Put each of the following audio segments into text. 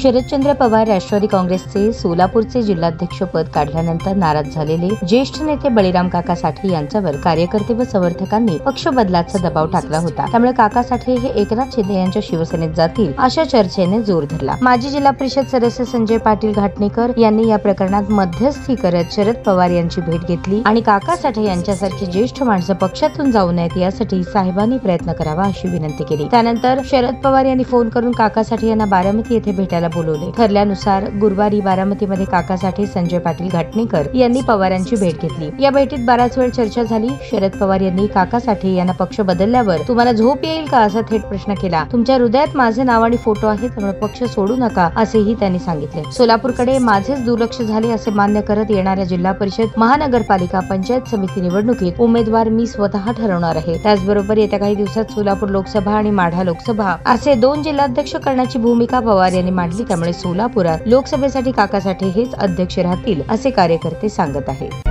शरदचंद्र पवार राष्ट्रवादी काँग्रेसचे सोलापूरचे जिल्हाध्यक्षपद काढल्यानंतर नाराज झालेले ज्येष्ठ नेते बळीराम काका साठे यांच्यावर कार्यकर्ते व समर्थकांनी पक्ष बदलाचा दबाव टाकला होता। त्यामुळे काका साठे हे एकनाथ शिंदे यांच्या शिवसेनेत जातील अशा चर्चेने जोर धरला। माजी जिल्हा परिषद सदस्य संजय पाटील घाटणेकर यांनी या प्रकरणात मध्यस्थी करत शरद पवार यांची भेट घेतली आणि काका साठे यांच्यासारखी ज्येष्ठ माणसं पक्षातून जाऊ नयेत यासाठी साहेबांनी प्रयत्न करावा अशी विनंती केली। त्यानंतर शरद पवार यांनी फोन करून काका साठे यांना बारामती येथे भेटायला बोलवले। ठरल्यानुसार गुरुवारी बारामतीमध्ये काका साठे संजय पाटील घाटणेकर यांनी पवारांची भेट घेतली। या भेटीत बराच वेळ चर्चा झाली। शरद पवार यांनी काका साठे यांना पक्ष बदलल्यावर तुम्हाला झोप येईल का असा थेट प्रश्न केला। तुमच्या हृदयात माझे नाव आणि फोटो आहे, त्यामुळे पक्ष सोडू नका असेही त्यांनी सांगितले। सोलापूरकडे माझेच दुर्लक्ष झाले असे मान्य करत येणाऱ्या जिल्हा परिषद, महानगरपालिका, पंचायत समिती निवडणुकीत उमेदवार मी स्वतः ठरवणार आहे। त्याचबरोबर येत्या काही दिवसात सोलापूर लोकसभा आणि माढा लोकसभा असे 2 जिल्हाध्यक्ष करण्याची भूमिका पवार यांनी मांडली। त्यामुळे सोलापुरात लोकसभेसाठी काका साठे हेच अध्यक्ष राहतील असे कार्यकर्ते सांगत आहेत।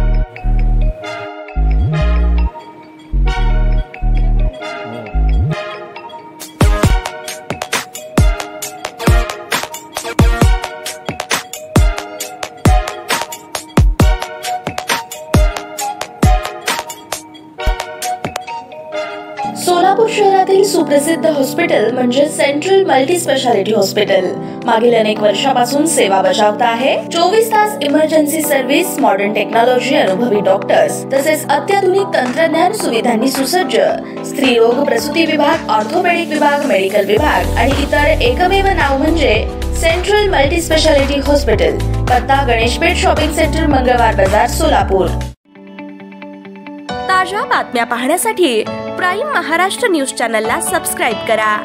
सोलापूर शहरातील सुप्रसिद्ध हॉस्पिटल म्हणजे सेंट्रल मल्टी स्पेशालिटी हॉस्पिटल मागील अनेक वर्षापासून सेवा बजावत आहे। 24 तास इमर्जन्सी सर्व्हिस, मॉडर्न टेक्नॉलॉजी, अनुभवी डॉक्टर्स तसेच अत्याधुनिक तंत्रज्ञान सुविधांनी सुसज्ज स्त्रीरोग प्रसूती विभाग, ऑर्थोपेडिक विभाग, मेडिकल विभाग आणि इतर एकमेव नाव म्हणजे सेंट्रल मल्टी स्पेशालिटी हॉस्पिटल। पत्ता गणेशपेठ शॉपिंग सेंटर, मंगळवार बाजार, सोलापूर। ताज्या बातम्या पाहण्यासाठी प्राईम महाराष्ट्र न्यूज चॅनलला सबस्क्राइब करा।